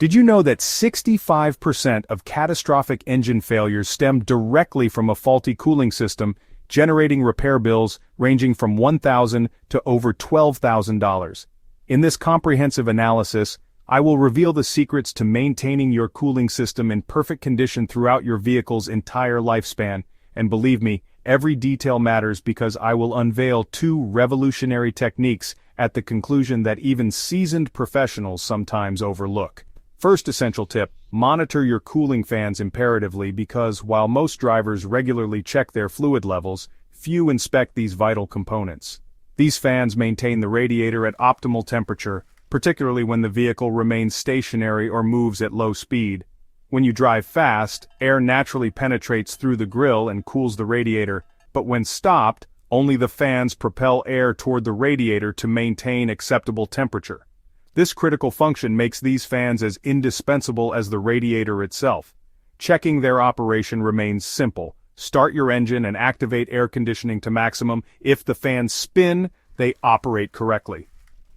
Did you know that 65% of catastrophic engine failures stem directly from a faulty cooling system, generating repair bills ranging from $1,000 to over $12,000? In this comprehensive analysis, I will reveal the secrets to maintaining your cooling system in perfect condition throughout your vehicle's entire lifespan, and believe me, every detail matters because I will unveil two revolutionary techniques at the conclusion that even seasoned professionals sometimes overlook. First essential tip, monitor your cooling fans imperatively because while most drivers regularly check their fluid levels, few inspect these vital components. These fans maintain the radiator at optimal temperature, particularly when the vehicle remains stationary or moves at low speed. When you drive fast, air naturally penetrates through the grille and cools the radiator, but when stopped, only the fans propel air toward the radiator to maintain acceptable temperature. This critical function makes these fans as indispensable as the radiator itself. Checking their operation remains simple. Start your engine and activate air conditioning to maximum. If the fans spin, they operate correctly.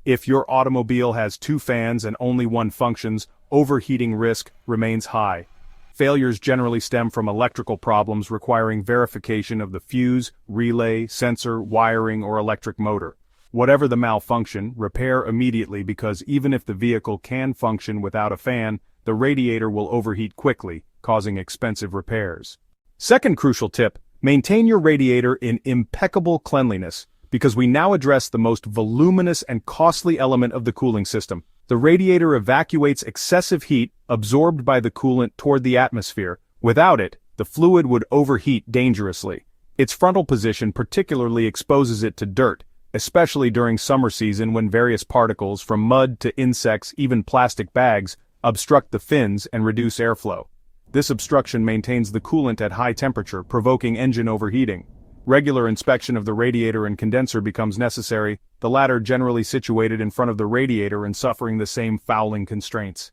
If your automobile has two fans and only one functions, overheating risk remains high. Failures generally stem from electrical problems requiring verification of the fuse, relay, sensor, wiring, or electric motor. Whatever the malfunction, repair immediately because even if the vehicle can function without a fan, the radiator will overheat quickly, causing expensive repairs. Second crucial tip, maintain your radiator in impeccable cleanliness, because we now address the most voluminous and costly element of the cooling system. The radiator evacuates excessive heat absorbed by the coolant toward the atmosphere. Without it, the fluid would overheat dangerously. Its frontal position particularly exposes it to dirt, especially during summer season when various particles from mud to insects, even plastic bags, obstruct the fins and reduce airflow. This obstruction maintains the coolant at high temperature, provoking engine overheating. Regular inspection of the radiator and condenser becomes necessary, the latter generally situated in front of the radiator and suffering the same fouling constraints.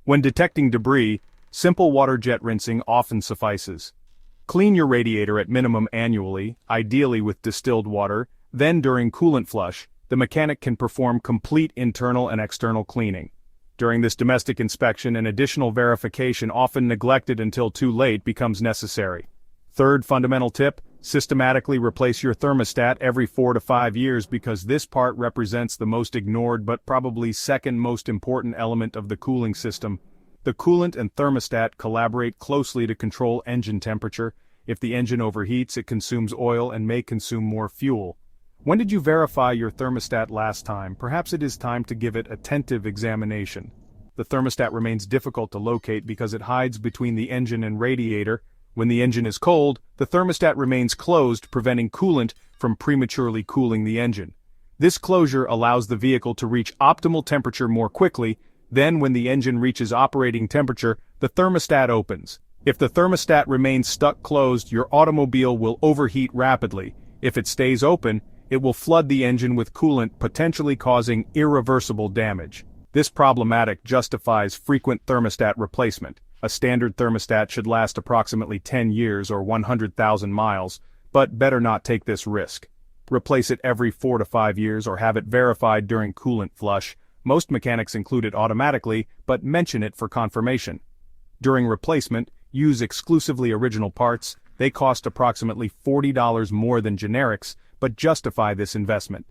When detecting debris, simple water jet rinsing often suffices. Clean your radiator at minimum annually, ideally with distilled water. Then during coolant flush, the mechanic can perform complete internal and external cleaning. During this domestic inspection, an additional verification often neglected until too late becomes necessary. Third fundamental tip, systematically replace your thermostat every 4 to 5 years because this part represents the most ignored but probably second most important element of the cooling system. The coolant and thermostat collaborate closely to control engine temperature. If the engine overheats, it consumes oil and may consume more fuel. When did you verify your thermostat last time? Perhaps it is time to give it attentive examination. The thermostat remains difficult to locate because it hides between the engine and radiator. When the engine is cold, the thermostat remains closed, preventing coolant from prematurely cooling the engine. This closure allows the vehicle to reach optimal temperature more quickly. Then when the engine reaches operating temperature, the thermostat opens. If the thermostat remains stuck closed, your automobile will overheat rapidly. If it stays open, it will flood the engine with coolant, potentially causing irreversible damage. This problematic justifies frequent thermostat replacement. A standard thermostat should last approximately 10 years or 100,000 miles, but better not take this risk. Replace it every 4 to 5 years or have it verified during coolant flush. Most mechanics include it automatically, but mention it for confirmation. During replacement, use exclusively original parts. They cost approximately $40 more than generics, but justify this investment.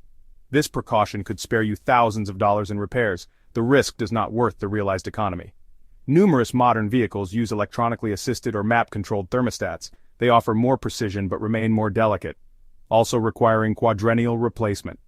This precaution could spare you thousands of dollars in repairs. The risk does not worth the realized economy. Numerous modern vehicles use electronically assisted or map-controlled thermostats. They offer more precision but remain more delicate, also requiring quadrennial replacement.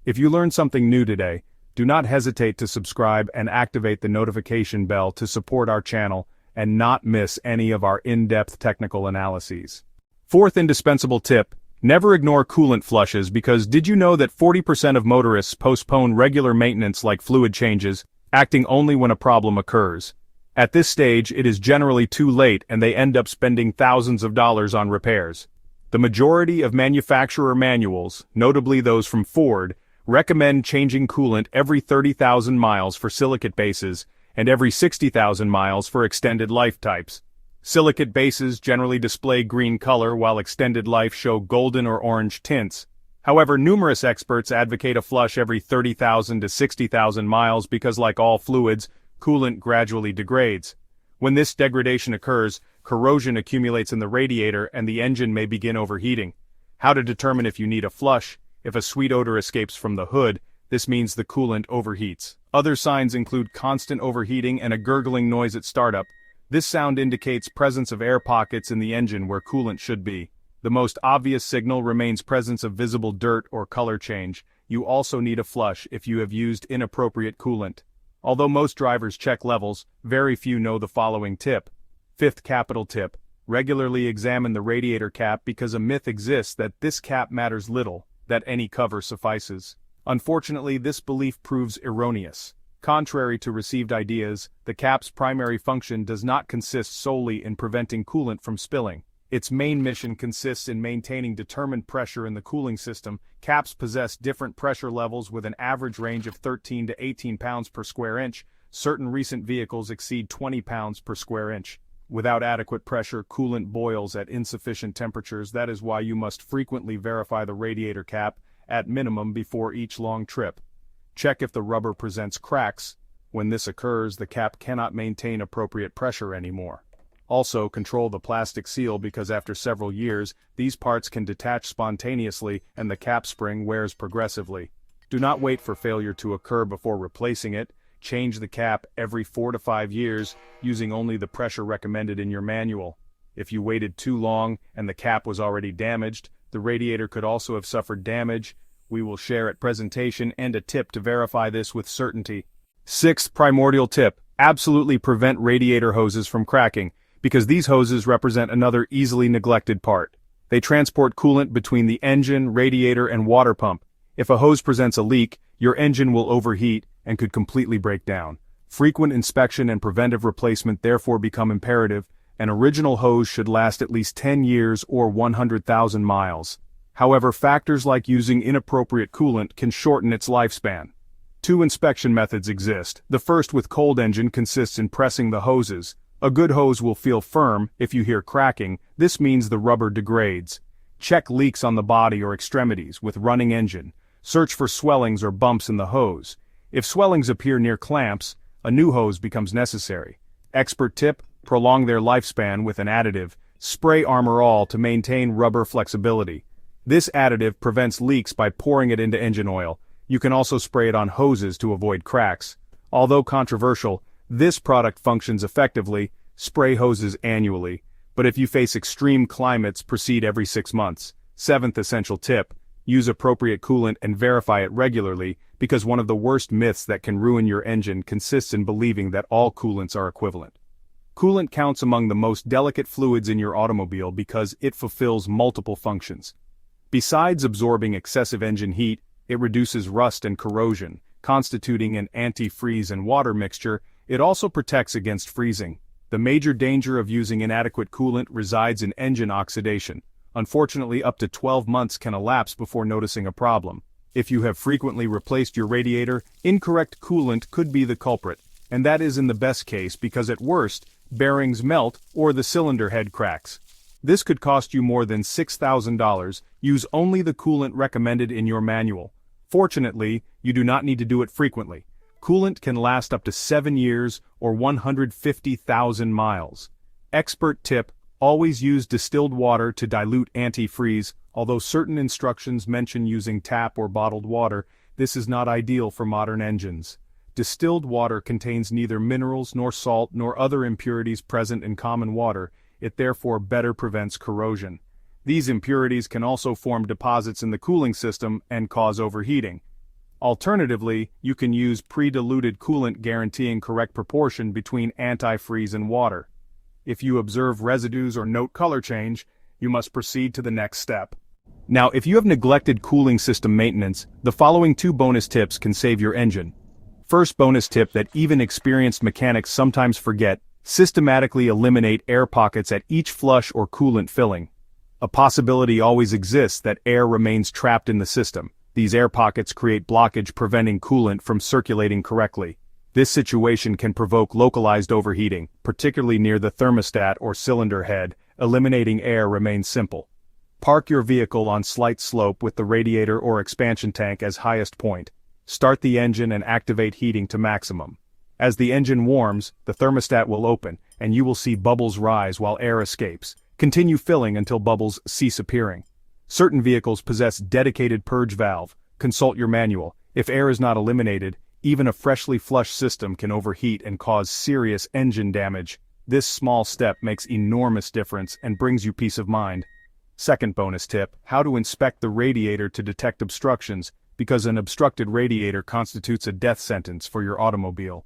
If you learned something new today, do not hesitate to subscribe and activate the notification bell to support our channel and not miss any of our in-depth technical analyses. Fourth indispensable tip, never ignore coolant flushes because did you know that 40% of motorists postpone regular maintenance like fluid changes, acting only when a problem occurs? At this stage, it is generally too late and they end up spending thousands of dollars on repairs. The majority of manufacturer manuals, notably those from Ford, recommend changing coolant every 30,000 miles for silicate bases and every 60,000 miles for extended life types. Silicate bases generally display green color while extended life show golden or orange tints. However, numerous experts advocate a flush every 30,000 to 60,000 miles because like all fluids, coolant gradually degrades. When this degradation occurs, corrosion accumulates in the radiator and the engine may begin overheating. How to determine if you need a flush? If a sweet odor escapes from the hood, this means the coolant overheats. Other signs include constant overheating and a gurgling noise at startup. This sound indicates presence of air pockets in the engine where coolant should be. The most obvious signal remains presence of visible dirt or color change. You also need a flush if you have used inappropriate coolant. Although most drivers check levels, very few know the following tip. Fifth capital tip: regularly examine the radiator cap because a myth exists that this cap matters little, that any cover suffices. Unfortunately, this belief proves erroneous. Contrary to received ideas, the cap's primary function does not consist solely in preventing coolant from spilling. Its main mission consists in maintaining determined pressure in the cooling system. Caps possess different pressure levels with an average range of 13 to 18 pounds per square inch. Certain recent vehicles exceed 20 pounds per square inch. Without adequate pressure, coolant boils at insufficient temperatures. That is why you must frequently verify the radiator cap, at minimum before each long trip. Check if the rubber presents cracks. When this occurs, the cap cannot maintain appropriate pressure anymore. Also, control the plastic seal because after several years, these parts can detach spontaneously and the cap spring wears progressively. Do not wait for failure to occur before replacing it. Change the cap every 4 to 5 years, using only the pressure recommended in your manual. If you waited too long and the cap was already damaged, the radiator could also have suffered damage. We will share at presentation and a tip to verify this with certainty. Sixth primordial tip: absolutely prevent radiator hoses from cracking, because these hoses represent another easily neglected part. They transport coolant between the engine, radiator, and water pump. If a hose presents a leak, your engine will overheat and could completely break down. Frequent inspection and preventive replacement therefore become imperative. An original hose should last at least 10 years or 100,000 miles. However, factors like using inappropriate coolant can shorten its lifespan. 2 inspection methods exist. The first, with cold engine, consists in pressing the hoses. A good hose will feel firm. If you hear cracking, this means the rubber degrades. Check leaks on the body or extremities with running engine. Search for swellings or bumps in the hose. If swellings appear near clamps, a new hose becomes necessary. Expert tip: prolong their lifespan with an additive. Spray Armor All to maintain rubber flexibility. This additive prevents leaks by pouring it into engine oil. You can also spray it on hoses to avoid cracks. Although controversial, this product functions effectively. Spray hoses annually, but if you face extreme climates, proceed every 6 months. Seventh essential tip: use appropriate coolant and verify it regularly, because one of the worst myths that can ruin your engine consists in believing that all coolants are equivalent. Coolant counts among the most delicate fluids in your automobile because it fulfills multiple functions. Besides absorbing excessive engine heat, it reduces rust and corrosion, constituting an anti-freeze and water mixture. It also protects against freezing. The major danger of using inadequate coolant resides in engine oxidation. Unfortunately, up to 12 months can elapse before noticing a problem. If you have frequently replaced your radiator, incorrect coolant could be the culprit, and that is in the best case because at worst, bearings melt or the cylinder head cracks. This could cost you more than $6,000. Use only the coolant recommended in your manual. Fortunately, you do not need to do it frequently. Coolant can last up to 7 years or 150,000 miles. Expert tip: always use distilled water to dilute antifreeze. Although certain instructions mention using tap or bottled water, this is not ideal for modern engines. Distilled water contains neither minerals nor salt nor other impurities present in common water. It therefore better prevents corrosion. These impurities can also form deposits in the cooling system and cause overheating. Alternatively, you can use pre-diluted coolant guaranteeing correct proportion between antifreeze and water. If you observe residues or note color change, you must proceed to the next step. Now, if you have neglected cooling system maintenance, the following 2 bonus tips can save your engine. First bonus tip that even experienced mechanics sometimes forget: systematically eliminate air pockets at each flush or coolant filling. A possibility always exists that air remains trapped in the system. These air pockets create blockage, preventing coolant from circulating correctly. This situation can provoke localized overheating, particularly near the thermostat or cylinder head. Eliminating air remains simple. Park your vehicle on slight slope with the radiator or expansion tank as highest point. Start the engine and activate heating to maximum. As the engine warms, the thermostat will open, and you will see bubbles rise while air escapes. Continue filling until bubbles cease appearing. Certain vehicles possess dedicated purge valve. Consult your manual. If air is not eliminated, even a freshly flushed system can overheat and cause serious engine damage. This small step makes enormous difference and brings you peace of mind. Second bonus tip: how to inspect the radiator to detect obstructions, because an obstructed radiator constitutes a death sentence for your automobile.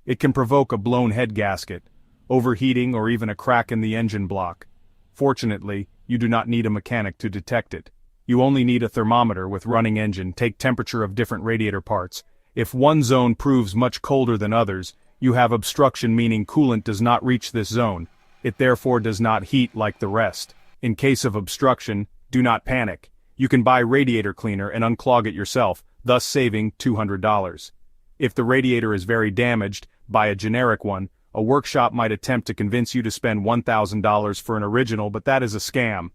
It can provoke a blown head gasket, overheating, or even a crack in the engine block. Fortunately, you do not need a mechanic to detect it. You only need a thermometer with running engine. Take temperature of different radiator parts. If one zone proves much colder than others, you have obstruction, meaning coolant does not reach this zone. It therefore does not heat like the rest. In case of obstruction, do not panic. You can buy radiator cleaner and unclog it yourself, thus saving $200. If the radiator is very damaged, buy a generic one. A workshop might attempt to convince you to spend $1,000 for an original, but that is a scam.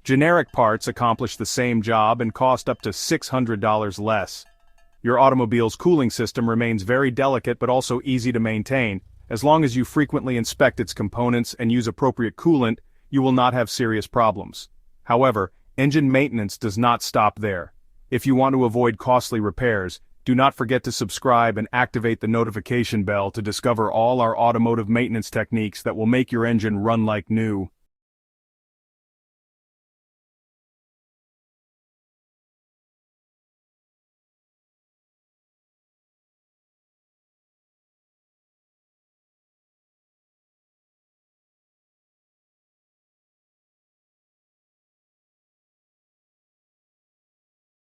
Generic parts accomplish the same job and cost up to $600 less. Your automobile's cooling system remains very delicate but also easy to maintain. As long as you frequently inspect its components and use appropriate coolant, you will not have serious problems. However, engine maintenance does not stop there. If you want to avoid costly repairs, do not forget to subscribe and activate the notification bell to discover all our automotive maintenance techniques that will make your engine run like new.